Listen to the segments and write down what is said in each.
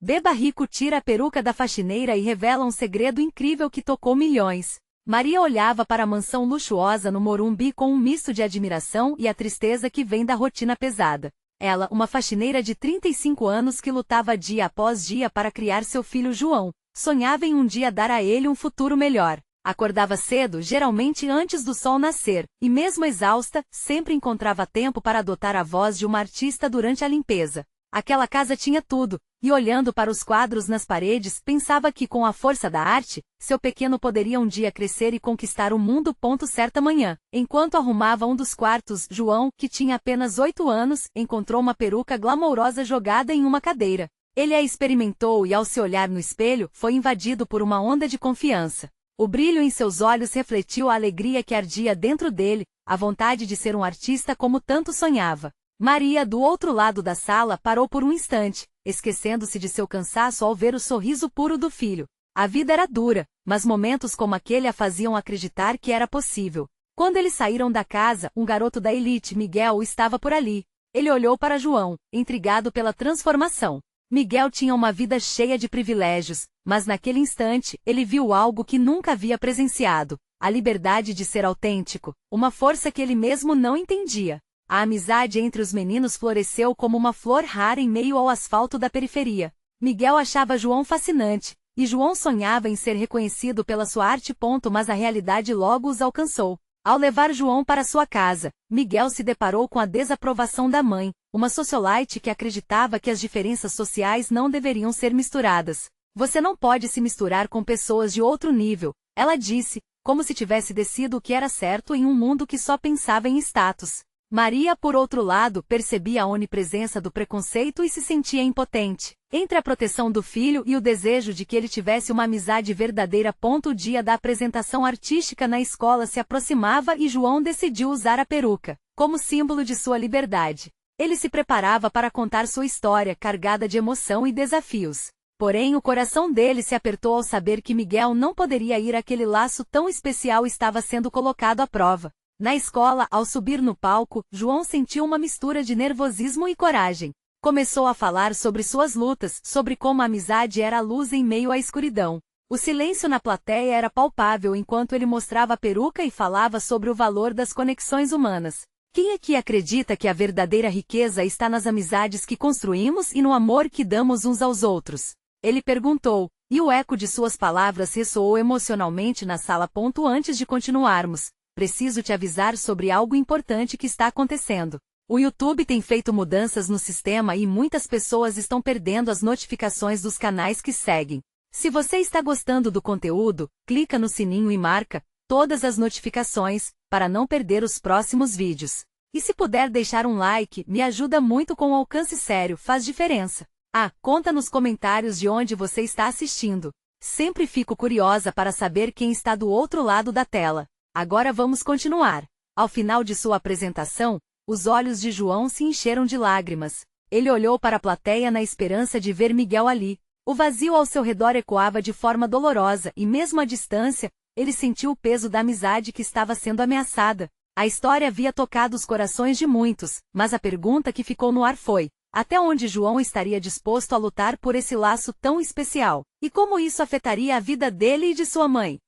Beba Rico tira a peruca da faxineira e revela um segredo incrível que tocou milhões. Maria olhava para a mansão luxuosa no Morumbi com um misto de admiração e a tristeza que vem da rotina pesada. Ela, uma faxineira de 35 anos que lutava dia após dia para criar seu filho João, sonhava em um dia dar a ele um futuro melhor. Acordava cedo, geralmente antes do sol nascer, e mesmo exausta, sempre encontrava tempo para adotar a voz de uma artista durante a limpeza. Aquela casa tinha tudo, e olhando para os quadros nas paredes, pensava que com a força da arte, seu pequeno poderia um dia crescer e conquistar o mundo. Certa manhã, enquanto arrumava um dos quartos, João, que tinha apenas 8 anos, encontrou uma peruca glamourosa jogada em uma cadeira. Ele a experimentou e ao se olhar no espelho, foi invadido por uma onda de confiança. O brilho em seus olhos refletiu a alegria que ardia dentro dele, a vontade de ser um artista como tanto sonhava. Maria, do outro lado da sala, parou por um instante, esquecendo-se de seu cansaço ao ver o sorriso puro do filho. A vida era dura, mas momentos como aquele a faziam acreditar que era possível. Quando eles saíram da casa, um garoto da elite, Miguel, estava por ali. Ele olhou para João, intrigado pela transformação. Miguel tinha uma vida cheia de privilégios, mas naquele instante, ele viu algo que nunca havia presenciado: a liberdade de ser autêntico, uma força que ele mesmo não entendia. A amizade entre os meninos floresceu como uma flor rara em meio ao asfalto da periferia. Miguel achava João fascinante, e João sonhava em ser reconhecido pela sua arte. Mas a realidade logo os alcançou. Ao levar João para sua casa, Miguel se deparou com a desaprovação da mãe, uma socialite que acreditava que as diferenças sociais não deveriam ser misturadas. Você não pode se misturar com pessoas de outro nível, ela disse, como se tivesse decidido o que era certo em um mundo que só pensava em status. Maria, por outro lado, percebia a onipresença do preconceito e se sentia impotente. Entre a proteção do filho e o desejo de que ele tivesse uma amizade verdadeira. O dia da apresentação artística na escola se aproximava e João decidiu usar a peruca, como símbolo de sua liberdade. Ele se preparava para contar sua história, carregada de emoção e desafios. Porém, o coração dele se apertou ao saber que Miguel não poderia ir. Aquele laço tão especial estava sendo colocado à prova. Na escola, ao subir no palco, João sentiu uma mistura de nervosismo e coragem. Começou a falar sobre suas lutas, sobre como a amizade era a luz em meio à escuridão. O silêncio na plateia era palpável enquanto ele mostrava a peruca e falava sobre o valor das conexões humanas. Quem aqui acredita que a verdadeira riqueza está nas amizades que construímos e no amor que damos uns aos outros? Ele perguntou, e o eco de suas palavras ressoou emocionalmente na sala. Antes de continuarmos, preciso te avisar sobre algo importante que está acontecendo. O YouTube tem feito mudanças no sistema e muitas pessoas estão perdendo as notificações dos canais que seguem. Se você está gostando do conteúdo, clica no sininho e marca todas as notificações, para não perder os próximos vídeos. E se puder deixar um like, me ajuda muito com o alcance. Sério, faz diferença. Conta nos comentários de onde você está assistindo. Sempre fico curiosa para saber quem está do outro lado da tela. Agora vamos continuar. Ao final de sua apresentação, os olhos de João se encheram de lágrimas. Ele olhou para a plateia na esperança de ver Miguel ali. O vazio ao seu redor ecoava de forma dolorosa e mesmo à distância, ele sentiu o peso da amizade que estava sendo ameaçada. A história havia tocado os corações de muitos, mas a pergunta que ficou no ar foi: até onde João estaria disposto a lutar por esse laço tão especial? E como isso afetaria a vida dele e de sua mãe?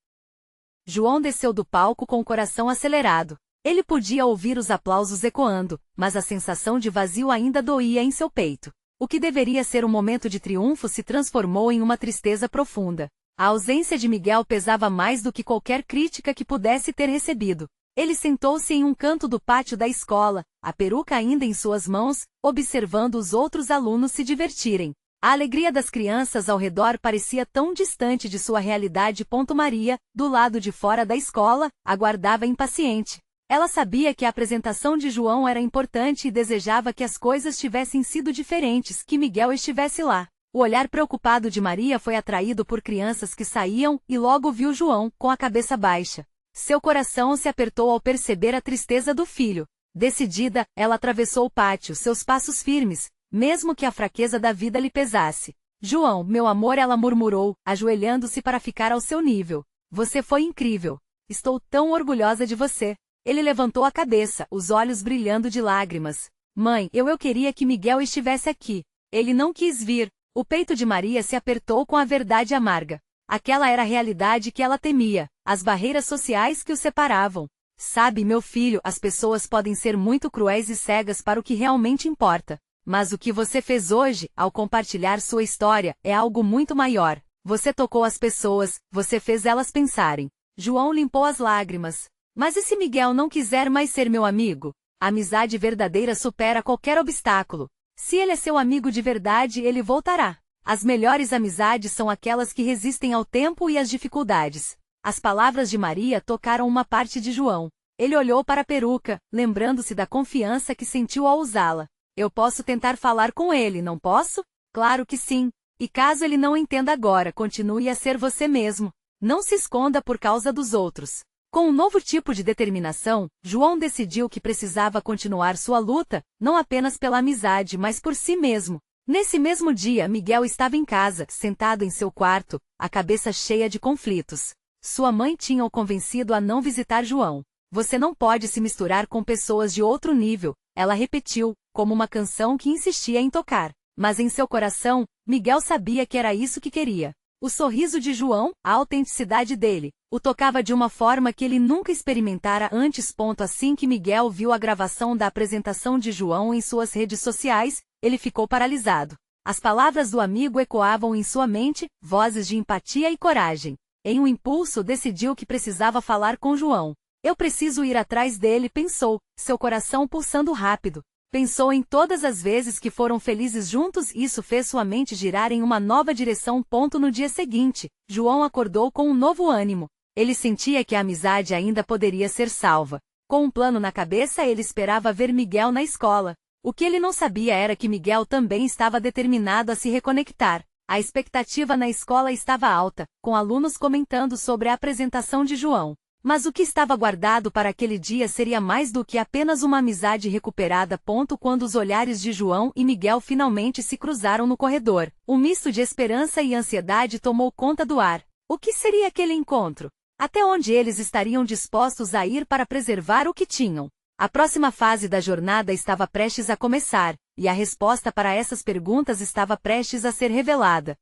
João desceu do palco com o coração acelerado. Ele podia ouvir os aplausos ecoando, mas a sensação de vazio ainda doía em seu peito. O que deveria ser um momento de triunfo se transformou em uma tristeza profunda. A ausência de Miguel pesava mais do que qualquer crítica que pudesse ter recebido. Ele sentou-se em um canto do pátio da escola, a peruca ainda em suas mãos, observando os outros alunos se divertirem. A alegria das crianças ao redor parecia tão distante de sua realidade. Maria, do lado de fora da escola, aguardava impaciente. Ela sabia que a apresentação de João era importante e desejava que as coisas tivessem sido diferentes, que Miguel estivesse lá. O olhar preocupado de Maria foi atraído por crianças que saíam e logo viu João, com a cabeça baixa. Seu coração se apertou ao perceber a tristeza do filho. Decidida, ela atravessou o pátio, seus passos firmes, mesmo que a fraqueza da vida lhe pesasse. João, meu amor, ela murmurou, ajoelhando-se para ficar ao seu nível. Você foi incrível. Estou tão orgulhosa de você. Ele levantou a cabeça, os olhos brilhando de lágrimas. Mãe, eu queria que Miguel estivesse aqui. Ele não quis vir. O peito de Maria se apertou com a verdade amarga. Aquela era a realidade que ela temia, as barreiras sociais que o separavam. Sabe, meu filho, as pessoas podem ser muito cruéis e cegas para o que realmente importa. Mas o que você fez hoje, ao compartilhar sua história, é algo muito maior. Você tocou as pessoas, você fez elas pensarem. João limpou as lágrimas. Mas e se Miguel não quiser mais ser meu amigo? A amizade verdadeira supera qualquer obstáculo. Se ele é seu amigo de verdade, ele voltará. As melhores amizades são aquelas que resistem ao tempo e às dificuldades. As palavras de Maria tocaram uma parte de João. Ele olhou para a peruca, lembrando-se da confiança que sentiu ao usá-la. Eu posso tentar falar com ele, não posso? Claro que sim. E caso ele não entenda agora, continue a ser você mesmo. Não se esconda por causa dos outros. Com um novo tipo de determinação, João decidiu que precisava continuar sua luta, não apenas pela amizade, mas por si mesmo. Nesse mesmo dia, Miguel estava em casa, sentado em seu quarto, a cabeça cheia de conflitos. Sua mãe tinha o convencido a não visitar João. Você não pode se misturar com pessoas de outro nível, ela repetiu, como uma canção que insistia em tocar. Mas em seu coração, Miguel sabia que era isso que queria. O sorriso de João, a autenticidade dele, o tocava de uma forma que ele nunca experimentara antes. Assim que Miguel viu a gravação da apresentação de João em suas redes sociais, ele ficou paralisado. As palavras do amigo ecoavam em sua mente, vozes de empatia e coragem. Em um impulso, decidiu que precisava falar com João. Eu preciso ir atrás dele, pensou, seu coração pulsando rápido. Pensou em todas as vezes que foram felizes juntos e isso fez sua mente girar em uma nova direção. No dia seguinte, João acordou com um novo ânimo. Ele sentia que a amizade ainda poderia ser salva. Com um plano na cabeça, ele esperava ver Miguel na escola. O que ele não sabia era que Miguel também estava determinado a se reconectar. A expectativa na escola estava alta, com alunos comentando sobre a apresentação de João. Mas o que estava guardado para aquele dia seria mais do que apenas uma amizade recuperada. Quando os olhares de João e Miguel finalmente se cruzaram no corredor, um misto de esperança e ansiedade tomou conta do ar. O que seria aquele encontro? Até onde eles estariam dispostos a ir para preservar o que tinham? A próxima fase da jornada estava prestes a começar, e a resposta para essas perguntas estava prestes a ser revelada.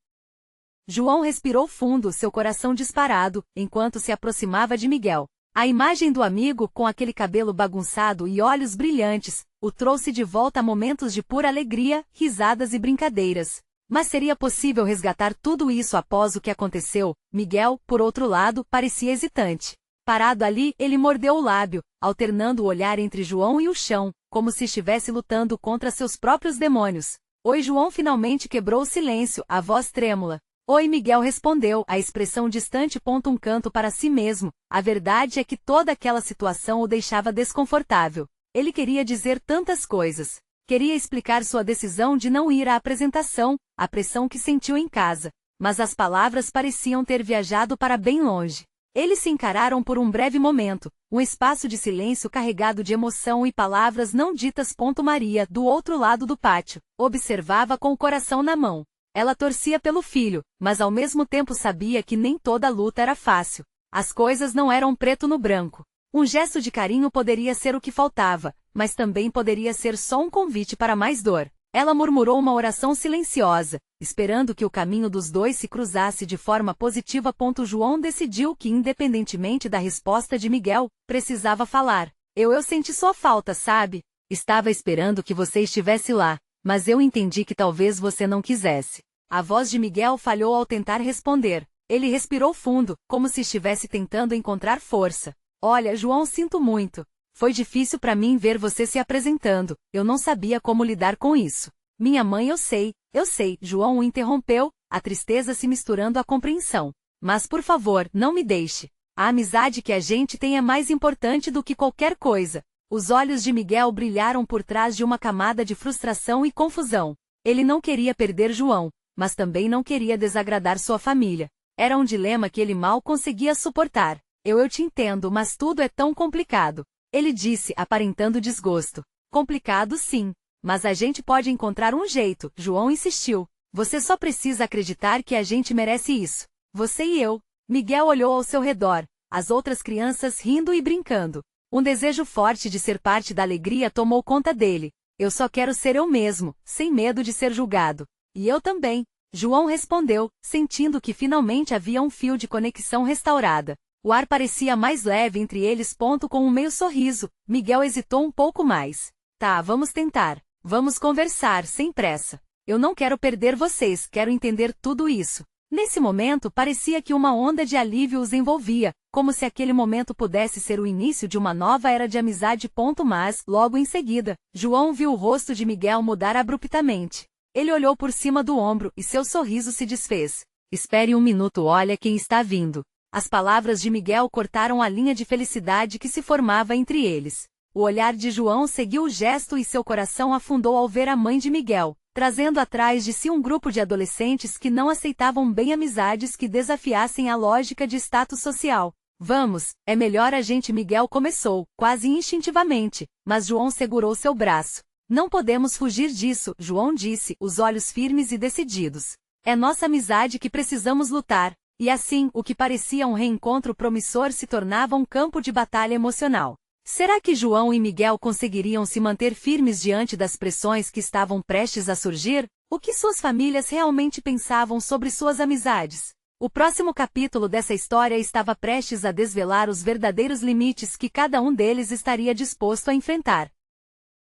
João respirou fundo, seu coração disparado, enquanto se aproximava de Miguel. A imagem do amigo, com aquele cabelo bagunçado e olhos brilhantes, o trouxe de volta a momentos de pura alegria, risadas e brincadeiras. Mas seria possível resgatar tudo isso após o que aconteceu? Miguel, por outro lado, parecia hesitante. Parado ali, ele mordeu o lábio, alternando o olhar entre João e o chão, como se estivesse lutando contra seus próprios demônios. Oi, João finalmente quebrou o silêncio, a voz trêmula. Oi, Miguel respondeu, a expressão distante. Um canto para si mesmo. A verdade é que toda aquela situação o deixava desconfortável. Ele queria dizer tantas coisas. Queria explicar sua decisão de não ir à apresentação, a pressão que sentiu em casa. Mas as palavras pareciam ter viajado para bem longe. Eles se encararam por um breve momento, um espaço de silêncio carregado de emoção e palavras não ditas. Maria, do outro lado do pátio, observava com o coração na mão. Ela torcia pelo filho, mas ao mesmo tempo sabia que nem toda luta era fácil. As coisas não eram preto no branco. Um gesto de carinho poderia ser o que faltava, mas também poderia ser só um convite para mais dor. Ela murmurou uma oração silenciosa, esperando que o caminho dos dois se cruzasse de forma positiva. João decidiu que, independentemente da resposta de Miguel, precisava falar. Eu senti sua falta, sabe? Estava esperando que você estivesse lá. Mas eu entendi que talvez você não quisesse. A voz de Miguel falhou ao tentar responder. Ele respirou fundo, como se estivesse tentando encontrar força. Olha, João, sinto muito. Foi difícil para mim ver você se apresentando. Eu não sabia como lidar com isso. Minha mãe, eu sei. João o interrompeu, a tristeza se misturando à compreensão. Mas por favor, não me deixe. A amizade que a gente tem é mais importante do que qualquer coisa. Os olhos de Miguel brilharam por trás de uma camada de frustração e confusão. Ele não queria perder João, mas também não queria desagradar sua família. Era um dilema que ele mal conseguia suportar. Eu te entendo, mas tudo é tão complicado. Ele disse, aparentando desgosto. Complicado sim, mas a gente pode encontrar um jeito, João insistiu. Você só precisa acreditar que a gente merece isso. Você e eu. Miguel olhou ao seu redor, as outras crianças rindo e brincando. Um desejo forte de ser parte da alegria tomou conta dele. Eu só quero ser eu mesmo, sem medo de ser julgado. E eu também. João respondeu, sentindo que finalmente havia um fio de conexão restaurada. O ar parecia mais leve entre eles. Com um meio sorriso, Miguel hesitou um pouco mais. Tá, vamos tentar. Vamos conversar, sem pressa. Eu não quero perder vocês, quero entender tudo isso. Nesse momento parecia que uma onda de alívio os envolvia, como se aquele momento pudesse ser o início de uma nova era de amizade. Mas, logo em seguida, João viu o rosto de Miguel mudar abruptamente. Ele olhou por cima do ombro e seu sorriso se desfez. Espere um minuto, olha quem está vindo. As palavras de Miguel cortaram a linha de felicidade que se formava entre eles. O olhar de João seguiu o gesto e seu coração afundou ao ver a mãe de Miguel, trazendo atrás de si um grupo de adolescentes que não aceitavam bem amizades que desafiassem a lógica de status social. Vamos, é melhor a gente. Miguel começou, quase instintivamente, mas João segurou seu braço. Não podemos fugir disso, João disse, os olhos firmes e decididos. É nossa amizade que precisamos lutar. E assim, o que parecia um reencontro promissor se tornava um campo de batalha emocional. Será que João e Miguel conseguiriam se manter firmes diante das pressões que estavam prestes a surgir? O que suas famílias realmente pensavam sobre suas amizades? O próximo capítulo dessa história estava prestes a desvelar os verdadeiros limites que cada um deles estaria disposto a enfrentar.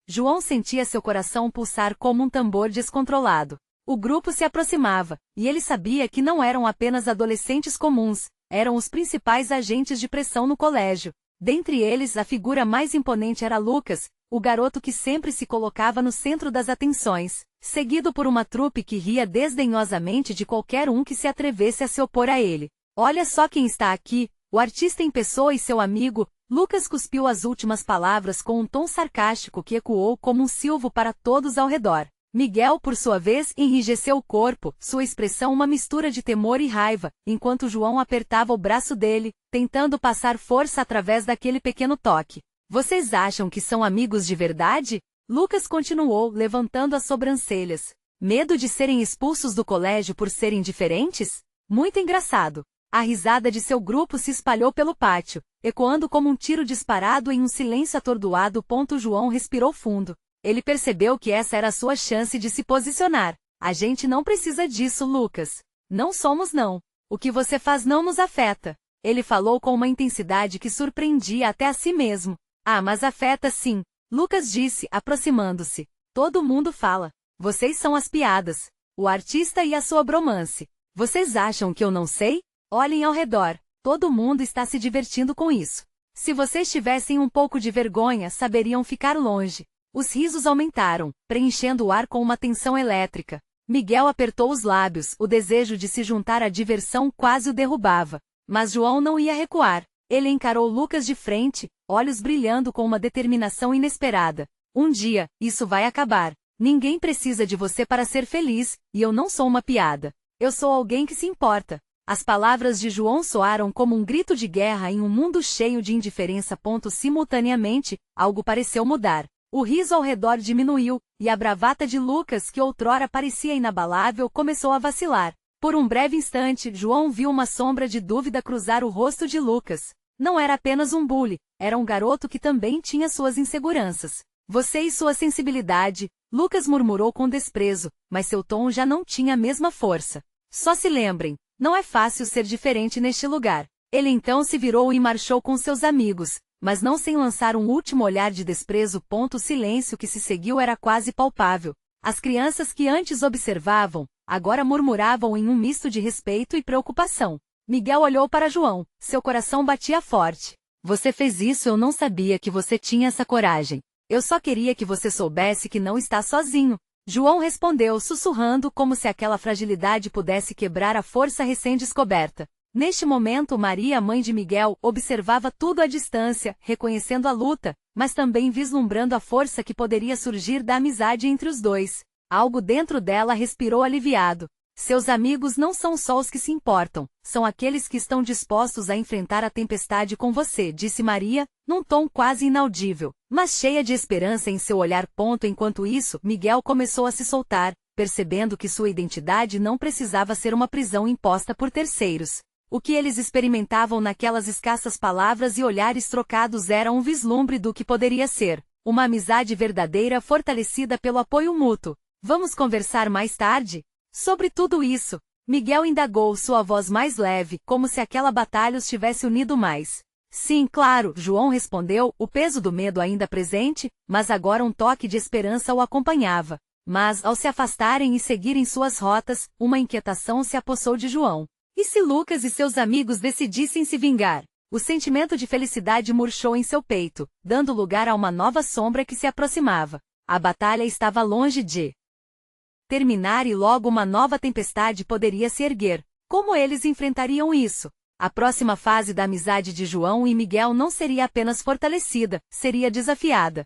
João sentia seu coração pulsar como um tambor descontrolado. O grupo se aproximava, e ele sabia que não eram apenas adolescentes comuns, eram os principais agentes de pressão no colégio. Dentre eles, a figura mais imponente era Lucas, o garoto que sempre se colocava no centro das atenções, seguido por uma trupe que ria desdenhosamente de qualquer um que se atrevesse a se opor a ele. Olha só quem está aqui, o artista em pessoa e seu amigo. Lucas cuspiu as últimas palavras com um tom sarcástico que ecoou como um silvo para todos ao redor. Miguel, por sua vez, enrijeceu o corpo, sua expressão uma mistura de temor e raiva, enquanto João apertava o braço dele, tentando passar força através daquele pequeno toque. Vocês acham que são amigos de verdade? Lucas continuou, levantando as sobrancelhas. Medo de serem expulsos do colégio por serem diferentes? Muito engraçado. A risada de seu grupo se espalhou pelo pátio, ecoando como um tiro disparado em um silêncio atordoado. João respirou fundo. Ele percebeu que essa era a sua chance de se posicionar. A gente não precisa disso, Lucas. Não somos não. O que você faz não nos afeta. Ele falou com uma intensidade que surpreendia até a si mesmo. Ah, mas afeta sim, Lucas disse, aproximando-se. Todo mundo fala. Vocês são as piadas. O artista e a sua bromance. Vocês acham que eu não sei? Olhem ao redor. Todo mundo está se divertindo com isso. Se vocês tivessem um pouco de vergonha, saberiam ficar longe. Os risos aumentaram, preenchendo o ar com uma tensão elétrica. Miguel apertou os lábios, o desejo de se juntar à diversão quase o derrubava. Mas João não ia recuar. Ele encarou Lucas de frente, olhos brilhando com uma determinação inesperada. Um dia, isso vai acabar. Ninguém precisa de você para ser feliz, e eu não sou uma piada. Eu sou alguém que se importa. As palavras de João soaram como um grito de guerra em um mundo cheio de indiferença. Simultaneamente, algo pareceu mudar. O riso ao redor diminuiu, e a bravata de Lucas, que outrora parecia inabalável, começou a vacilar. Por um breve instante, João viu uma sombra de dúvida cruzar o rosto de Lucas. Não era apenas um bully, era um garoto que também tinha suas inseguranças. Você e sua sensibilidade, Lucas murmurou com desprezo, mas seu tom já não tinha a mesma força. Só se lembrem, não é fácil ser diferente neste lugar. Ele então se virou e marchou com seus amigos, mas não sem lançar um último olhar de desprezo. O silêncio que se seguiu era quase palpável. As crianças que antes observavam, agora murmuravam em um misto de respeito e preocupação. Miguel olhou para João, seu coração batia forte. Você fez isso, eu não sabia que você tinha essa coragem. Eu só queria que você soubesse que não está sozinho. João respondeu sussurrando como se aquela fragilidade pudesse quebrar a força recém-descoberta. Neste momento Maria, mãe de Miguel, observava tudo à distância, reconhecendo a luta, mas também vislumbrando a força que poderia surgir da amizade entre os dois. Algo dentro dela respirou aliviado. Seus amigos não são só os que se importam, são aqueles que estão dispostos a enfrentar a tempestade com você, disse Maria, num tom quase inaudível, mas cheia de esperança em seu olhar. Enquanto isso, Miguel começou a se soltar, percebendo que sua identidade não precisava ser uma prisão imposta por terceiros. O que eles experimentavam naquelas escassas palavras e olhares trocados era um vislumbre do que poderia ser, uma amizade verdadeira fortalecida pelo apoio mútuo. Vamos conversar mais tarde? Sobre tudo isso, Miguel indagou, sua voz mais leve, como se aquela batalha os tivesse unido mais. Sim, claro, João respondeu, o peso do medo ainda presente, mas agora um toque de esperança o acompanhava. Mas, ao se afastarem e seguirem suas rotas, uma inquietação se apossou de João. E se Lucas e seus amigos decidissem se vingar? O sentimento de felicidade murchou em seu peito, dando lugar a uma nova sombra que se aproximava. A batalha estava longe de terminar e logo uma nova tempestade poderia se erguer. Como eles enfrentariam isso? A próxima fase da amizade de João e Miguel não seria apenas fortalecida, seria desafiada.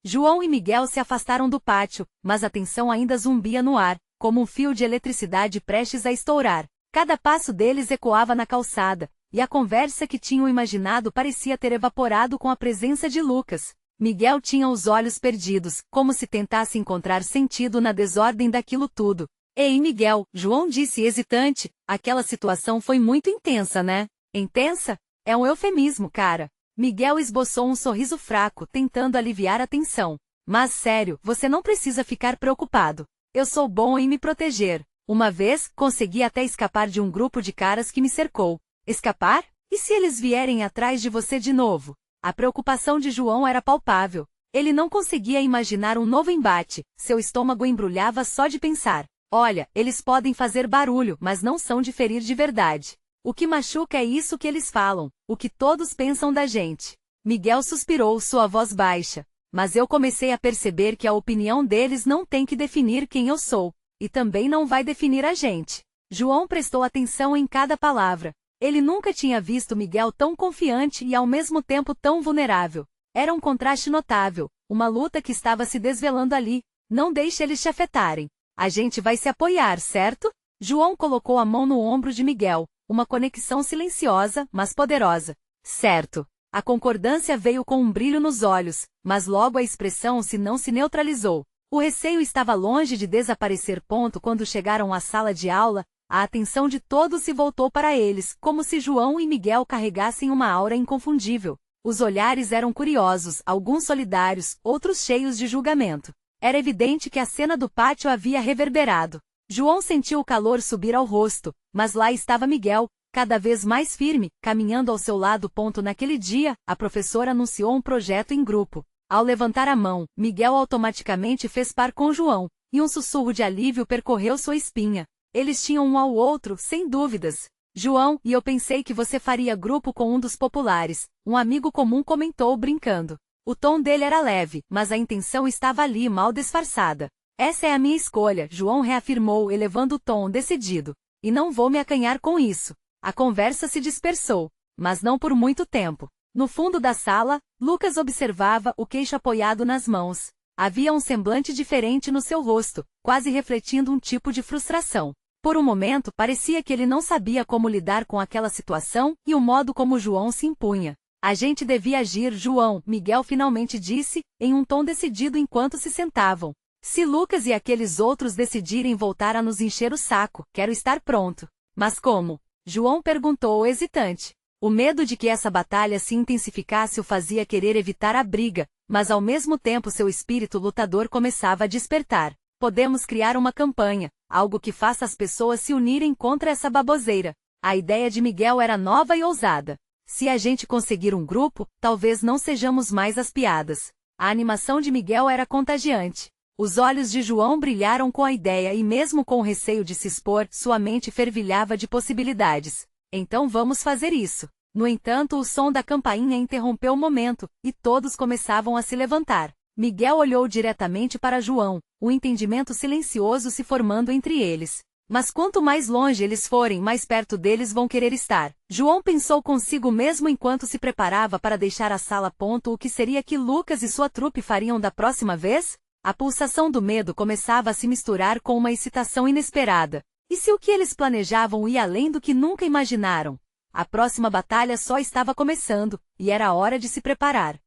João e Miguel se afastaram do pátio, mas a tensão ainda zumbia no ar, como um fio de eletricidade prestes a estourar. Cada passo deles ecoava na calçada, e a conversa que tinham imaginado parecia ter evaporado com a presença de Lucas. Miguel tinha os olhos perdidos, como se tentasse encontrar sentido na desordem daquilo tudo. Ei, Miguel, João disse hesitante, aquela situação foi muito intensa, né? Intensa? É um eufemismo, cara. Miguel esboçou um sorriso fraco, tentando aliviar a tensão. Mas sério, você não precisa ficar preocupado. Eu sou bom em me proteger. Uma vez, consegui até escapar de um grupo de caras que me cercou. Escapar? E se eles vierem atrás de você de novo? A preocupação de João era palpável. Ele não conseguia imaginar um novo embate, seu estômago embrulhava só de pensar. Olha, eles podem fazer barulho, mas não são de ferir de verdade. O que machuca é isso que eles falam, o que todos pensam da gente. Miguel suspirou, sua voz baixa. Mas eu comecei a perceber que a opinião deles não tem que definir quem eu sou, e também não vai definir a gente. João prestou atenção em cada palavra. Ele nunca tinha visto Miguel tão confiante e ao mesmo tempo tão vulnerável. Era um contraste notável, uma luta que estava se desvelando ali. Não deixe eles te afetarem. A gente vai se apoiar, certo? João colocou a mão no ombro de Miguel, uma conexão silenciosa, mas poderosa. Certo. A concordância veio com um brilho nos olhos, mas logo a expressão não se neutralizou. O receio estava longe de desaparecer. Quando chegaram à sala de aula, a atenção de todos se voltou para eles, como se João e Miguel carregassem uma aura inconfundível. Os olhares eram curiosos, alguns solidários, outros cheios de julgamento. Era evidente que a cena do pátio havia reverberado. João sentiu o calor subir ao rosto, mas lá estava Miguel, cada vez mais firme, caminhando ao seu lado. Naquele dia, a professora anunciou um projeto em grupo. Ao levantar a mão, Miguel automaticamente fez par com João, e um sussurro de alívio percorreu sua espinha. Eles tinham um ao outro, sem dúvidas. João, e eu pensei que você faria grupo com um dos populares, um amigo comum comentou brincando. O tom dele era leve, mas a intenção estava ali mal disfarçada. Essa é a minha escolha, João reafirmou, elevando o tom decidido. E não vou me acanhar com isso. A conversa se dispersou, mas não por muito tempo. No fundo da sala, Lucas observava, o queixo apoiado nas mãos. Havia um semblante diferente no seu rosto, quase refletindo um tipo de frustração. Por um momento, parecia que ele não sabia como lidar com aquela situação e o modo como João se impunha. A gente devia agir, João, Miguel finalmente disse, em um tom decidido enquanto se sentavam. Se Lucas e aqueles outros decidirem voltar a nos encher o saco, quero estar pronto. Mas como? João perguntou hesitante. O medo de que essa batalha se intensificasse o fazia querer evitar a briga, mas ao mesmo tempo seu espírito lutador começava a despertar. Podemos criar uma campanha, algo que faça as pessoas se unirem contra essa baboseira. A ideia de Miguel era nova e ousada. Se a gente conseguir um grupo, talvez não sejamos mais as piadas. A animação de Miguel era contagiante. Os olhos de João brilharam com a ideia e mesmo com o receio de se expor, sua mente fervilhava de possibilidades. Então vamos fazer isso. No entanto, o som da campainha interrompeu o momento, e todos começavam a se levantar. Miguel olhou diretamente para João, um entendimento silencioso se formando entre eles. Mas quanto mais longe eles forem, mais perto deles vão querer estar. João pensou consigo mesmo enquanto se preparava para deixar a sala. O que seria que Lucas e sua trupe fariam da próxima vez? A pulsação do medo começava a se misturar com uma excitação inesperada. E se o que eles planejavam ia além do que nunca imaginaram? A próxima batalha só estava começando, e era hora de se preparar.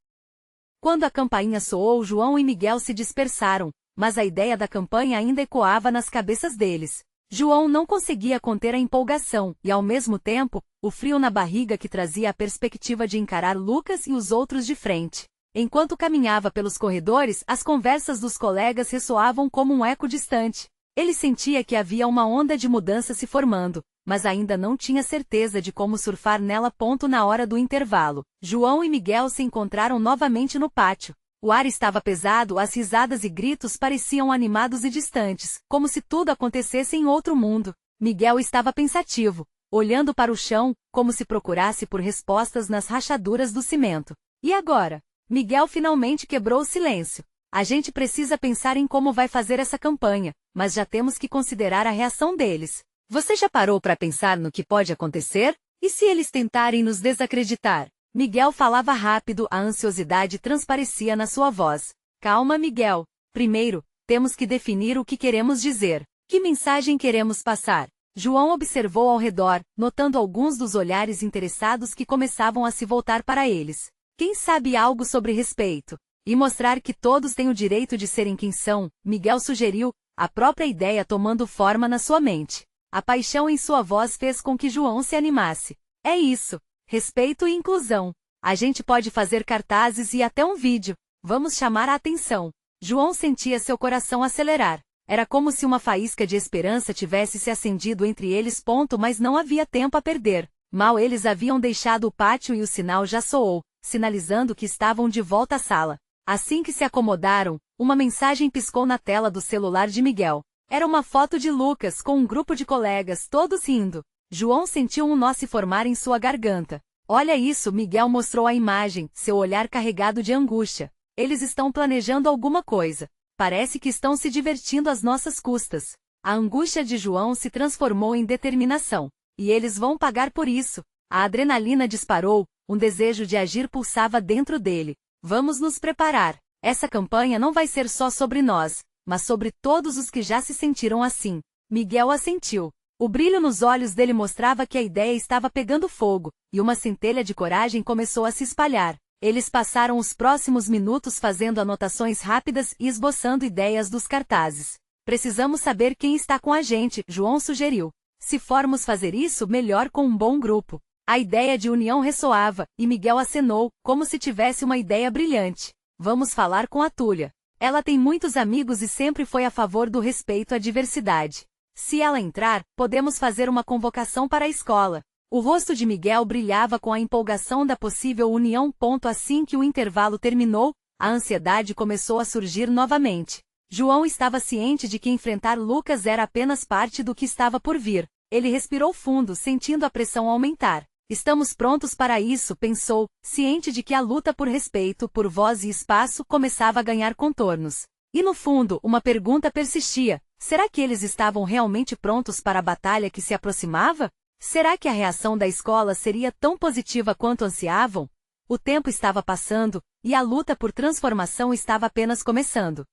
Quando a campainha soou, João e Miguel se dispersaram, mas a ideia da campanha ainda ecoava nas cabeças deles. João não conseguia conter a empolgação, e ao mesmo tempo, o frio na barriga que trazia a perspectiva de encarar Lucas e os outros de frente. Enquanto caminhava pelos corredores, as conversas dos colegas ressoavam como um eco distante. Ele sentia que havia uma onda de mudança se formando, mas ainda não tinha certeza de como surfar nela. Na hora do intervalo, João e Miguel se encontraram novamente no pátio. O ar estava pesado, as risadas e gritos pareciam animados e distantes, como se tudo acontecesse em outro mundo. Miguel estava pensativo, olhando para o chão, como se procurasse por respostas nas rachaduras do cimento. E agora? Miguel finalmente quebrou o silêncio. A gente precisa pensar em como vai fazer essa campanha, mas já temos que considerar a reação deles. Você já parou para pensar no que pode acontecer? E se eles tentarem nos desacreditar? Miguel falava rápido, a ansiosidade transparecia na sua voz. Calma, Miguel. Primeiro, temos que definir o que queremos dizer. Que mensagem queremos passar? João observou ao redor, notando alguns dos olhares interessados que começavam a se voltar para eles. Quem sabe algo sobre respeito? E mostrar que todos têm o direito de serem quem são, Miguel sugeriu, a própria ideia tomando forma na sua mente. A paixão em sua voz fez com que João se animasse. É isso. Respeito e inclusão. A gente pode fazer cartazes e até um vídeo. Vamos chamar a atenção. João sentia seu coração acelerar. Era como se uma faísca de esperança tivesse se acendido entre eles. Mas não havia tempo a perder. Mal eles haviam deixado o pátio e o sinal já soou, sinalizando que estavam de volta à sala. Assim que se acomodaram, uma mensagem piscou na tela do celular de Miguel. Era uma foto de Lucas com um grupo de colegas, todos rindo. João sentiu um nó se formar em sua garganta. Olha isso, Miguel mostrou a imagem, seu olhar carregado de angústia. Eles estão planejando alguma coisa. Parece que estão se divertindo às nossas custas. A angústia de João se transformou em determinação. E eles vão pagar por isso. A adrenalina disparou, um desejo de agir pulsava dentro dele. Vamos nos preparar. Essa campanha não vai ser só sobre nós, mas sobre todos os que já se sentiram assim. Miguel assentiu. O brilho nos olhos dele mostrava que a ideia estava pegando fogo, e uma centelha de coragem começou a se espalhar. Eles passaram os próximos minutos fazendo anotações rápidas e esboçando ideias dos cartazes. Precisamos saber quem está com a gente, João sugeriu. Se formos fazer isso, melhor com um bom grupo. A ideia de união ressoava, e Miguel acenou, como se tivesse uma ideia brilhante. Vamos falar com a Túlia. Ela tem muitos amigos e sempre foi a favor do respeito à diversidade. Se ela entrar, podemos fazer uma convocação para a escola. O rosto de Miguel brilhava com a empolgação da possível união. Assim que o intervalo terminou, a ansiedade começou a surgir novamente. João estava ciente de que enfrentar Lucas era apenas parte do que estava por vir. Ele respirou fundo, sentindo a pressão aumentar. Estamos prontos para isso, pensou, ciente de que a luta por respeito, por voz e espaço começava a ganhar contornos. E no fundo, uma pergunta persistia: será que eles estavam realmente prontos para a batalha que se aproximava? Será que a reação da escola seria tão positiva quanto ansiavam? O tempo estava passando, e a luta por transformação estava apenas começando.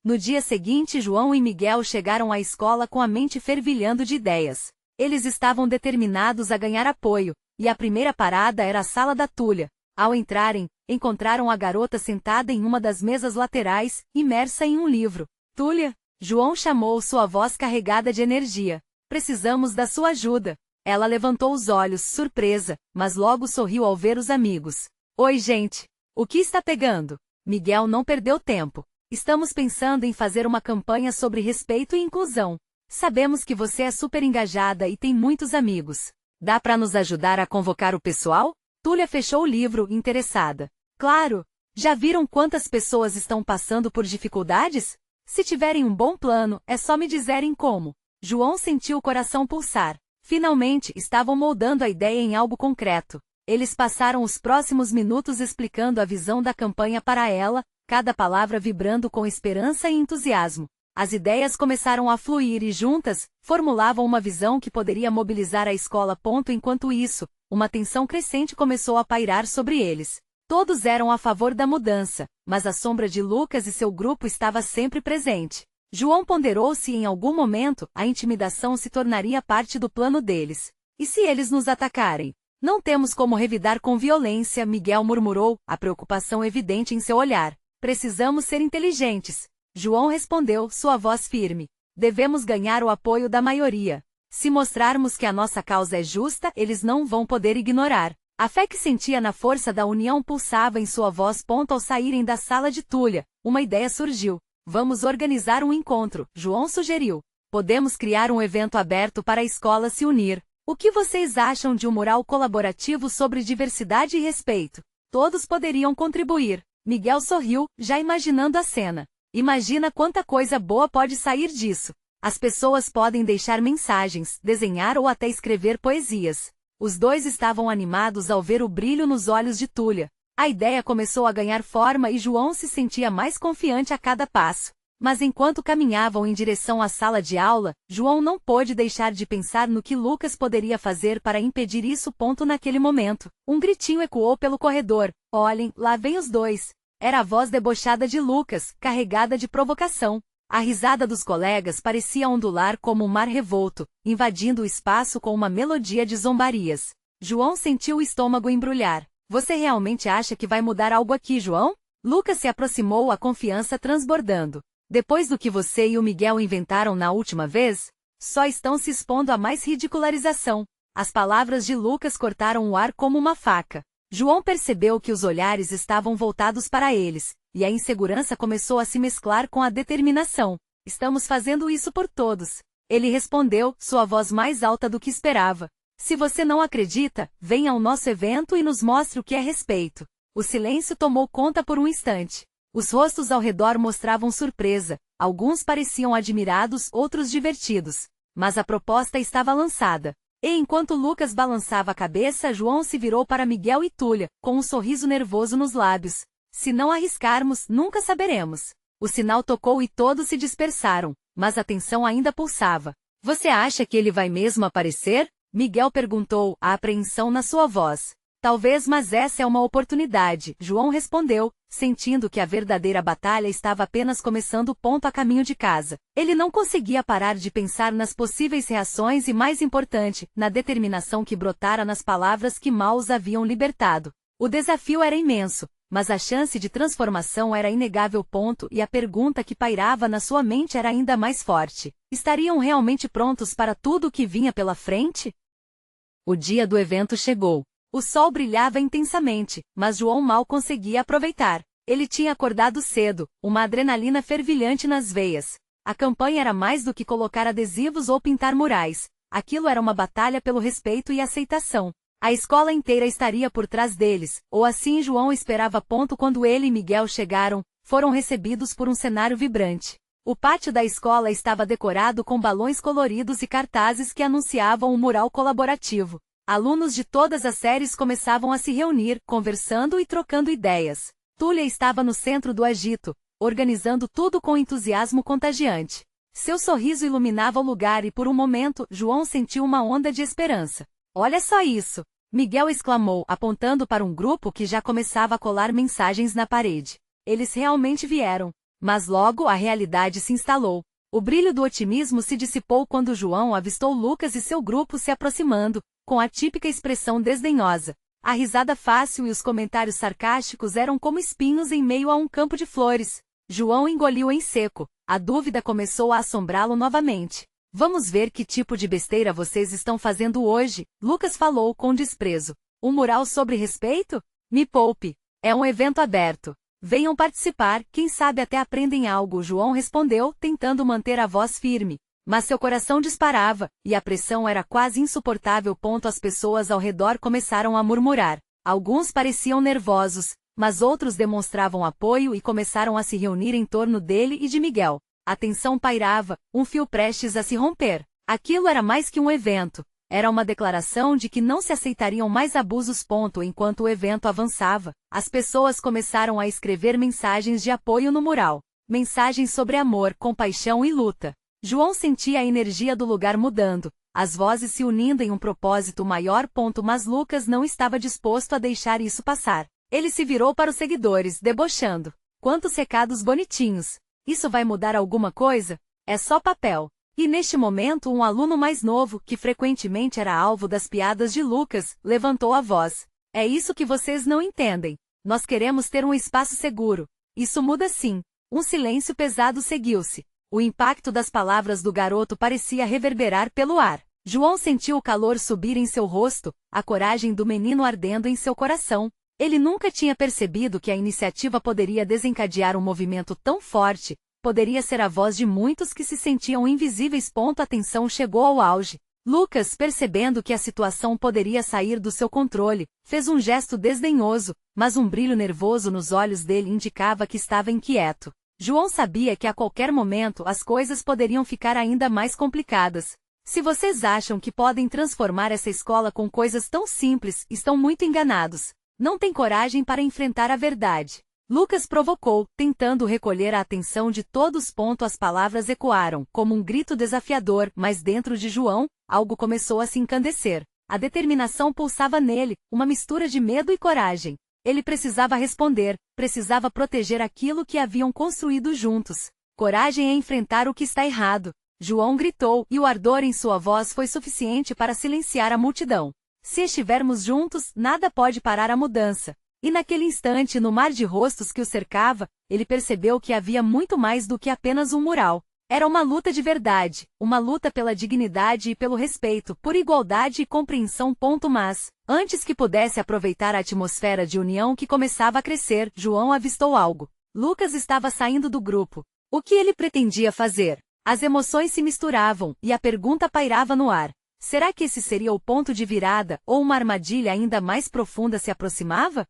No dia seguinte, João e Miguel chegaram à escola com a mente fervilhando de ideias. Eles estavam determinados a ganhar apoio, e a primeira parada era a sala da Túlia. Ao entrarem, encontraram a garota sentada em uma das mesas laterais, imersa em um livro. Túlia? João chamou, sua voz carregada de energia. Precisamos da sua ajuda. Ela levantou os olhos, surpresa, mas logo sorriu ao ver os amigos. Oi, gente. O que está pegando? Miguel não perdeu tempo. Estamos pensando em fazer uma campanha sobre respeito e inclusão. Sabemos que você é super engajada e tem muitos amigos. Dá para nos ajudar a convocar o pessoal? Túlia fechou o livro, interessada. Claro! Já viram quantas pessoas estão passando por dificuldades? Se tiverem um bom plano, é só me dizerem como. João sentiu o coração pulsar. Finalmente, estavam moldando a ideia em algo concreto. Eles passaram os próximos minutos explicando a visão da campanha para ela, cada palavra vibrando com esperança e entusiasmo. As ideias começaram a fluir e juntas, formulavam uma visão que poderia mobilizar a escola. Enquanto isso, uma tensão crescente começou a pairar sobre eles. Todos eram a favor da mudança, mas a sombra de Lucas e seu grupo estava sempre presente. João ponderou se em algum momento a intimidação se tornaria parte do plano deles. E se eles nos atacarem? Não temos como revidar com violência, Miguel murmurou, a preocupação evidente em seu olhar. Precisamos ser inteligentes. João respondeu, sua voz firme. Devemos ganhar o apoio da maioria. Se mostrarmos que a nossa causa é justa, eles não vão poder ignorar. A fé que sentia na força da união pulsava em sua voz. Ao saírem da sala de Túlia, uma ideia surgiu. Vamos organizar um encontro, João sugeriu. Podemos criar um evento aberto para a escola se unir. O que vocês acham de um mural colaborativo sobre diversidade e respeito? Todos poderiam contribuir. Miguel sorriu, já imaginando a cena. Imagina quanta coisa boa pode sair disso. As pessoas podem deixar mensagens, desenhar ou até escrever poesias. Os dois estavam animados ao ver o brilho nos olhos de Túlia. A ideia começou a ganhar forma e João se sentia mais confiante a cada passo. Mas enquanto caminhavam em direção à sala de aula, João não pôde deixar de pensar no que Lucas poderia fazer para impedir isso. Naquele momento, um gritinho ecoou pelo corredor. Olhem, lá vem os dois. Era a voz debochada de Lucas, carregada de provocação. A risada dos colegas parecia ondular como um mar revolto, invadindo o espaço com uma melodia de zombarias. João sentiu o estômago embrulhar. Você realmente acha que vai mudar algo aqui, João? Lucas se aproximou, a confiança transbordando. Depois do que você e o Miguel inventaram na última vez, só estão se expondo a mais ridicularização. As palavras de Lucas cortaram o ar como uma faca. João percebeu que os olhares estavam voltados para eles, e a insegurança começou a se mesclar com a determinação. Estamos fazendo isso por todos. Ele respondeu, sua voz mais alta do que esperava. Se você não acredita, venha ao nosso evento e nos mostre o que é respeito. O silêncio tomou conta por um instante. Os rostos ao redor mostravam surpresa, alguns pareciam admirados, outros divertidos. Mas a proposta estava lançada. E enquanto Lucas balançava a cabeça, João se virou para Miguel e Túlia, com um sorriso nervoso nos lábios. Se não arriscarmos, nunca saberemos. O sinal tocou e todos se dispersaram, mas a tensão ainda pulsava. Você acha que ele vai mesmo aparecer? Miguel perguntou, a apreensão na sua voz. Talvez, mas essa é uma oportunidade, João respondeu, sentindo que a verdadeira batalha estava apenas começando. A caminho de casa. Ele não conseguia parar de pensar nas possíveis reações e, mais importante, na determinação que brotara nas palavras que mal os haviam libertado. O desafio era imenso, mas a chance de transformação era inegável. E a pergunta que pairava na sua mente era ainda mais forte. Estariam realmente prontos para tudo o que vinha pela frente? O dia do evento chegou. O sol brilhava intensamente, mas João mal conseguia aproveitar. Ele tinha acordado cedo, uma adrenalina fervilhante nas veias. A campanha era mais do que colocar adesivos ou pintar murais. Aquilo era uma batalha pelo respeito e aceitação. A escola inteira estaria por trás deles, ou assim João esperava. Quando ele e Miguel chegaram, foram recebidos por um cenário vibrante. O pátio da escola estava decorado com balões coloridos e cartazes que anunciavam um mural colaborativo. Alunos de todas as séries começavam a se reunir, conversando e trocando ideias. Túlia estava no centro do agito, organizando tudo com entusiasmo contagiante. Seu sorriso iluminava o lugar e por um momento, João sentiu uma onda de esperança. Olha só isso! Miguel exclamou, apontando para um grupo que já começava a colar mensagens na parede. Eles realmente vieram. Mas logo a realidade se instalou. O brilho do otimismo se dissipou quando João avistou Lucas e seu grupo se aproximando, com a típica expressão desdenhosa. A risada fácil e os comentários sarcásticos eram como espinhos em meio a um campo de flores. João engoliu em seco. A dúvida começou a assombrá-lo novamente. Vamos ver que tipo de besteira vocês estão fazendo hoje, Lucas falou com desprezo. Um mural sobre respeito? Me poupe. É um evento aberto. Venham participar, quem sabe até aprendem algo, João respondeu, tentando manter a voz firme. Mas seu coração disparava, e a pressão era quase insuportável. As pessoas ao redor começaram a murmurar. Alguns pareciam nervosos, mas outros demonstravam apoio e começaram a se reunir em torno dele e de Miguel. A tensão pairava, um fio prestes a se romper. Aquilo era mais que um evento. Era uma declaração de que não se aceitariam mais abusos. Enquanto o evento avançava, as pessoas começaram a escrever mensagens de apoio no mural. Mensagens sobre amor, compaixão e luta. João sentia a energia do lugar mudando, as vozes se unindo em um propósito maior. Mas Lucas não estava disposto a deixar isso passar. Ele se virou para os seguidores, debochando. Quantos recados bonitinhos! Isso vai mudar alguma coisa? É só papel. E neste momento um aluno mais novo, que frequentemente era alvo das piadas de Lucas, levantou a voz. É isso que vocês não entendem. Nós queremos ter um espaço seguro. Isso muda sim. Um silêncio pesado seguiu-se. O impacto das palavras do garoto parecia reverberar pelo ar. João sentiu o calor subir em seu rosto, a coragem do menino ardendo em seu coração. Ele nunca tinha percebido que a iniciativa poderia desencadear um movimento tão forte, poderia ser a voz de muitos que se sentiam invisíveis. A tensão chegou ao auge. Lucas, percebendo que a situação poderia sair do seu controle, fez um gesto desdenhoso, mas um brilho nervoso nos olhos dele indicava que estava inquieto. João sabia que a qualquer momento as coisas poderiam ficar ainda mais complicadas. Se vocês acham que podem transformar essa escola com coisas tão simples, estão muito enganados. Não têm coragem para enfrentar a verdade. Lucas provocou, tentando recolher a atenção de todos. As palavras ecoaram, como um grito desafiador, mas dentro de João, algo começou a se encandecer. A determinação pulsava nele, uma mistura de medo e coragem. Ele precisava responder, precisava proteger aquilo que haviam construído juntos. Coragem é enfrentar o que está errado. João gritou, e o ardor em sua voz foi suficiente para silenciar a multidão. Se estivermos juntos, nada pode parar a mudança. E naquele instante, no mar de rostos que o cercava, ele percebeu que havia muito mais do que apenas um mural. Era uma luta de verdade, uma luta pela dignidade e pelo respeito, por igualdade e compreensão. Mas, antes que pudesse aproveitar a atmosfera de união que começava a crescer, João avistou algo. Lucas estava saindo do grupo. O que ele pretendia fazer? As emoções se misturavam, e a pergunta pairava no ar. Será que esse seria o ponto de virada, ou uma armadilha ainda mais profunda se aproximava?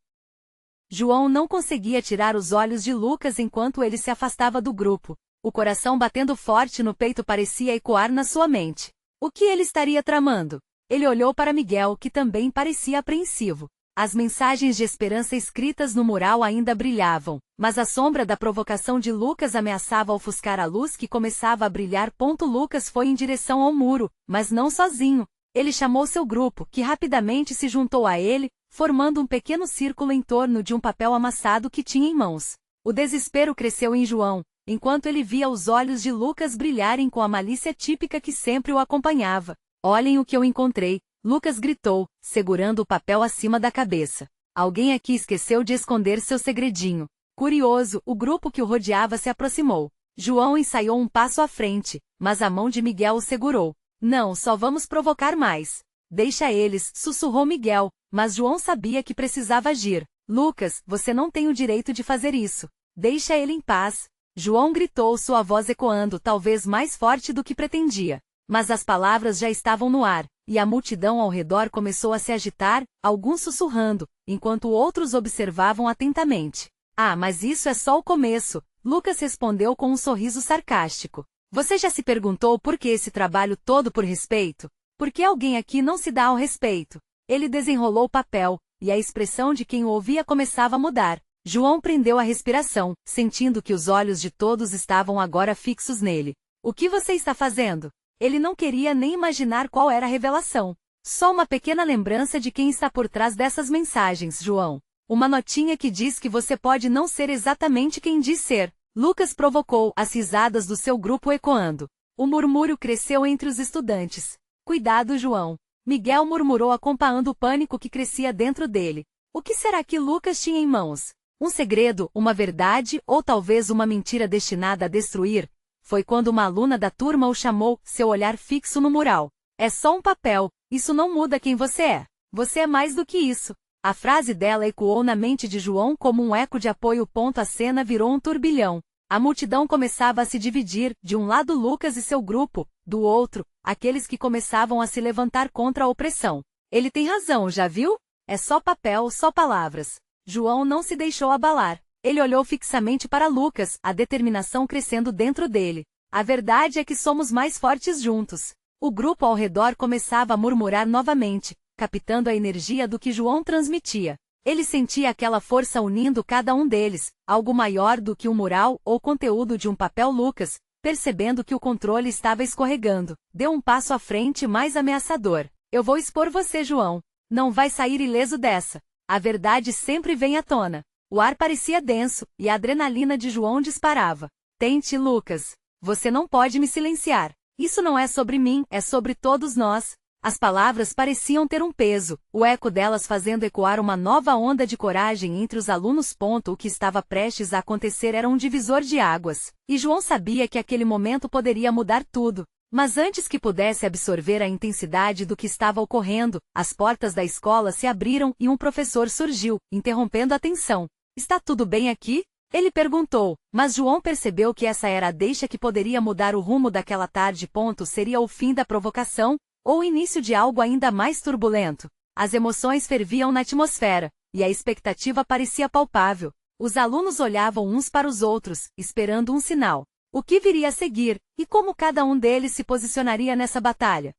João não conseguia tirar os olhos de Lucas enquanto ele se afastava do grupo. O coração batendo forte no peito parecia ecoar na sua mente. O que ele estaria tramando? Ele olhou para Miguel, que também parecia apreensivo. As mensagens de esperança escritas no mural ainda brilhavam, mas a sombra da provocação de Lucas ameaçava ofuscar a luz que começava a brilhar. Lucas foi em direção ao muro, mas não sozinho. Ele chamou seu grupo, que rapidamente se juntou a ele, formando um pequeno círculo em torno de um papel amassado que tinha em mãos. O desespero cresceu em João, enquanto ele via os olhos de Lucas brilharem com a malícia típica que sempre o acompanhava. Olhem o que eu encontrei, Lucas gritou, segurando o papel acima da cabeça. Alguém aqui esqueceu de esconder seu segredinho. Curioso, o grupo que o rodeava se aproximou. João ensaiou um passo à frente, mas a mão de Miguel o segurou. Não, só vamos provocar mais. Deixa eles, sussurrou Miguel, mas João sabia que precisava agir. Lucas, você não tem o direito de fazer isso. Deixa ele em paz. João gritou, sua voz ecoando, talvez mais forte do que pretendia. Mas as palavras já estavam no ar, e a multidão ao redor começou a se agitar, alguns sussurrando, enquanto outros observavam atentamente. Ah, mas isso é só o começo, Lucas respondeu com um sorriso sarcástico. Você já se perguntou por que esse trabalho todo por respeito? Por que alguém aqui não se dá ao respeito? Ele desenrolou o papel, e a expressão de quem o ouvia começava a mudar. João prendeu a respiração, sentindo que os olhos de todos estavam agora fixos nele. O que você está fazendo? Ele não queria nem imaginar qual era a revelação. Só uma pequena lembrança de quem está por trás dessas mensagens, João. Uma notinha que diz que você pode não ser exatamente quem diz ser. Lucas provocou, as risadas do seu grupo ecoando. O murmúrio cresceu entre os estudantes. Cuidado, João. Miguel murmurou, acompanhando o pânico que crescia dentro dele. O que será que Lucas tinha em mãos? Um segredo, uma verdade, ou talvez uma mentira destinada a destruir? Foi quando uma aluna da turma o chamou, seu olhar fixo no mural. É só um papel, isso não muda quem você é. Você é mais do que isso. A frase dela ecoou na mente de João como um eco de apoio. A cena virou um turbilhão. A multidão começava a se dividir, de um lado Lucas e seu grupo, do outro, aqueles que começavam a se levantar contra a opressão. Ele tem razão, já viu? É só papel, só palavras. João não se deixou abalar. Ele olhou fixamente para Lucas, a determinação crescendo dentro dele. A verdade é que somos mais fortes juntos. O grupo ao redor começava a murmurar novamente, captando a energia do que João transmitia. Ele sentia aquela força unindo cada um deles, algo maior do que um mural ou conteúdo de um papel. Lucas, percebendo que o controle estava escorregando, deu um passo à frente mais ameaçador. Eu vou expor você, João. Não vai sair ileso dessa. A verdade sempre vem à tona. O ar parecia denso, e a adrenalina de João disparava. Tente, Lucas. Você não pode me silenciar. Isso não é sobre mim, é sobre todos nós. As palavras pareciam ter um peso, o eco delas fazendo ecoar uma nova onda de coragem entre os alunos. O que estava prestes a acontecer era um divisor de águas, e João sabia que aquele momento poderia mudar tudo. Mas antes que pudesse absorver a intensidade do que estava ocorrendo, as portas da escola se abriram e um professor surgiu, interrompendo a tensão. Está tudo bem aqui? Ele perguntou, mas João percebeu que essa era a deixa que poderia mudar o rumo daquela tarde. Seria o fim da provocação, ou o início de algo ainda mais turbulento. As emoções ferviam na atmosfera, e a expectativa parecia palpável. Os alunos olhavam uns para os outros, esperando um sinal. O que viria a seguir, e como cada um deles se posicionaria nessa batalha?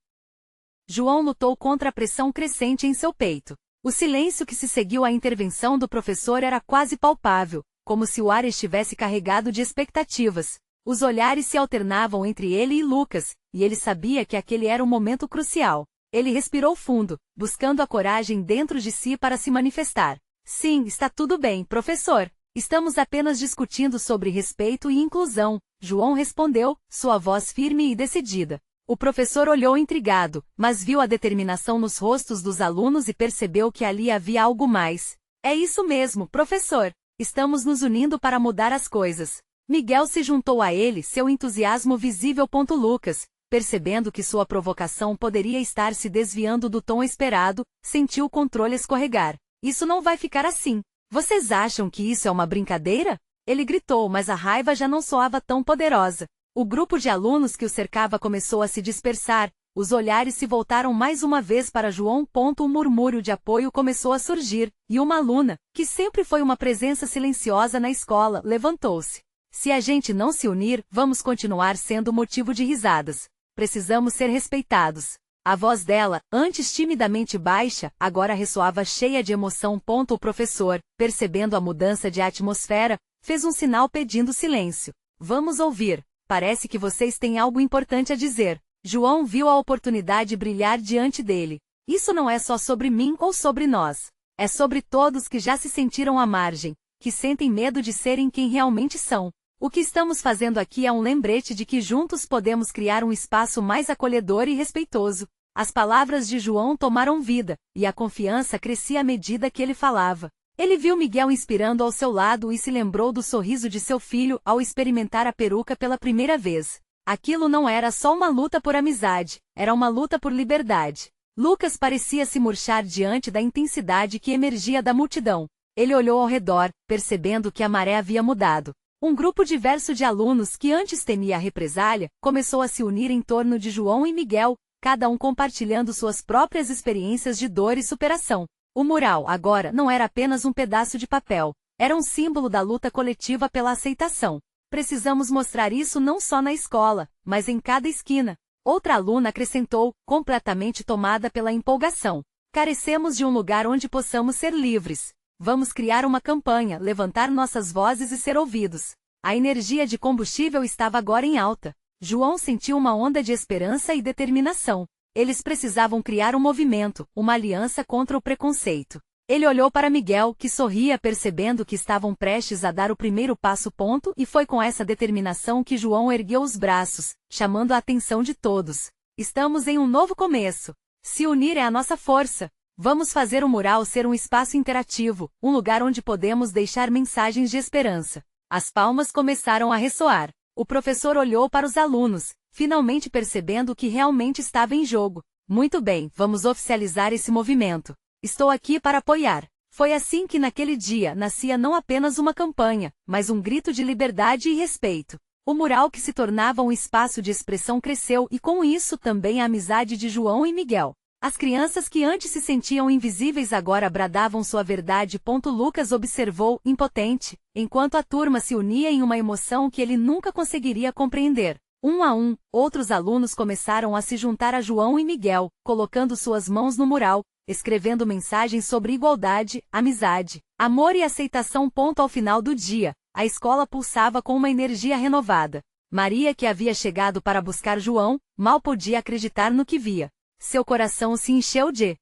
João lutou contra a pressão crescente em seu peito. O silêncio que se seguiu à intervenção do professor era quase palpável, como se o ar estivesse carregado de expectativas. Os olhares se alternavam entre ele e Lucas, e ele sabia que aquele era um momento crucial. Ele respirou fundo, buscando a coragem dentro de si para se manifestar. Sim, está tudo bem, professor. Estamos apenas discutindo sobre respeito e inclusão, João respondeu, sua voz firme e decidida. O professor olhou intrigado, mas viu a determinação nos rostos dos alunos e percebeu que ali havia algo mais. É isso mesmo, professor. Estamos nos unindo para mudar as coisas. Miguel se juntou a ele, seu entusiasmo visível. Lucas, percebendo que sua provocação poderia estar se desviando do tom esperado, sentiu o controle escorregar. Isso não vai ficar assim. Vocês acham que isso é uma brincadeira? Ele gritou, mas a raiva já não soava tão poderosa. O grupo de alunos que o cercava começou a se dispersar, os olhares se voltaram mais uma vez para João. Um murmúrio de apoio começou a surgir, e uma aluna, que sempre foi uma presença silenciosa na escola, levantou-se. Se a gente não se unir, vamos continuar sendo motivo de risadas. Precisamos ser respeitados. A voz dela, antes timidamente baixa, agora ressoava cheia de emoção. O professor, percebendo a mudança de atmosfera, fez um sinal pedindo silêncio. Vamos ouvir. Parece que vocês têm algo importante a dizer. João viu a oportunidade brilhar diante dele. Isso não é só sobre mim ou sobre nós. É sobre todos que já se sentiram à margem, que sentem medo de serem quem realmente são. O que estamos fazendo aqui é um lembrete de que juntos podemos criar um espaço mais acolhedor e respeitoso. As palavras de João tomaram vida, e a confiança crescia à medida que ele falava. Ele viu Miguel inspirando ao seu lado e se lembrou do sorriso de seu filho ao experimentar a peruca pela primeira vez. Aquilo não era só uma luta por amizade, era uma luta por liberdade. Lucas parecia se murchar diante da intensidade que emergia da multidão. Ele olhou ao redor, percebendo que a maré havia mudado. Um grupo diverso de alunos que antes temia a represália, começou a se unir em torno de João e Miguel, cada um compartilhando suas próprias experiências de dor e superação. O mural agora não era apenas um pedaço de papel, era um símbolo da luta coletiva pela aceitação. Precisamos mostrar isso não só na escola, mas em cada esquina. Outra aluna acrescentou, completamente tomada pela empolgação. Carecemos de um lugar onde possamos ser livres. Vamos criar uma campanha, levantar nossas vozes e ser ouvidos. A energia de combustível estava agora em alta. João sentiu uma onda de esperança e determinação. Eles precisavam criar um movimento, uma aliança contra o preconceito. Ele olhou para Miguel, que sorria percebendo que estavam prestes a dar o primeiro passo. E foi com essa determinação que João ergueu os braços, chamando a atenção de todos. Estamos em um novo começo. Se unir é a nossa força. Vamos fazer o mural ser um espaço interativo, um lugar onde podemos deixar mensagens de esperança. As palmas começaram a ressoar. O professor olhou para os alunos, finalmente percebendo o que realmente estava em jogo. Muito bem, vamos oficializar esse movimento. Estou aqui para apoiar. Foi assim que naquele dia nascia não apenas uma campanha, mas um grito de liberdade e respeito. O mural que se tornava um espaço de expressão cresceu e com isso também a amizade de João e Miguel. As crianças que antes se sentiam invisíveis agora bradavam sua verdade. Lucas observou, impotente, enquanto a turma se unia em uma emoção que ele nunca conseguiria compreender. Um a um, outros alunos começaram a se juntar a João e Miguel, colocando suas mãos no mural, escrevendo mensagens sobre igualdade, amizade, amor e aceitação. Ao final do dia, a escola pulsava com uma energia renovada. Maria, que havia chegado para buscar João, mal podia acreditar no que via. Seu coração se encheu de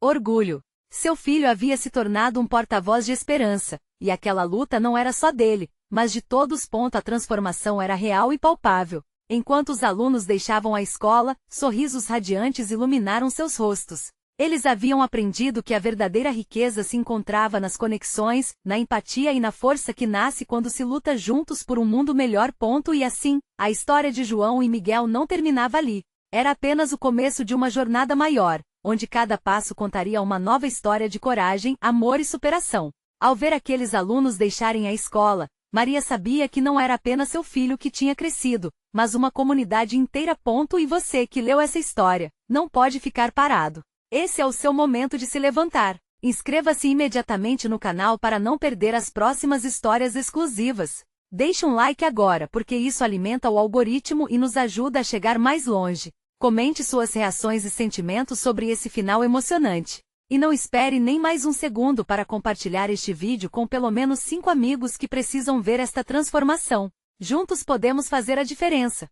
orgulho. Seu filho havia se tornado um porta-voz de esperança, e aquela luta não era só dele, mas de todos. A transformação era real e palpável. Enquanto os alunos deixavam a escola, sorrisos radiantes iluminaram seus rostos. Eles haviam aprendido que a verdadeira riqueza se encontrava nas conexões, na empatia e na força que nasce quando se luta juntos por um mundo melhor. E assim, a história de João e Miguel não terminava ali. Era apenas o começo de uma jornada maior, onde cada passo contaria uma nova história de coragem, amor e superação. Ao ver aqueles alunos deixarem a escola, Maria sabia que não era apenas seu filho que tinha crescido, mas uma comunidade inteira. E você que leu essa história, não pode ficar parado. Esse é o seu momento de se levantar. Inscreva-se imediatamente no canal para não perder as próximas histórias exclusivas. Deixe um like agora porque isso alimenta o algoritmo e nos ajuda a chegar mais longe. Comente suas reações e sentimentos sobre esse final emocionante. E não espere nem mais um segundo para compartilhar este vídeo com pelo menos 5 amigos que precisam ver esta transformação. Juntos podemos fazer a diferença.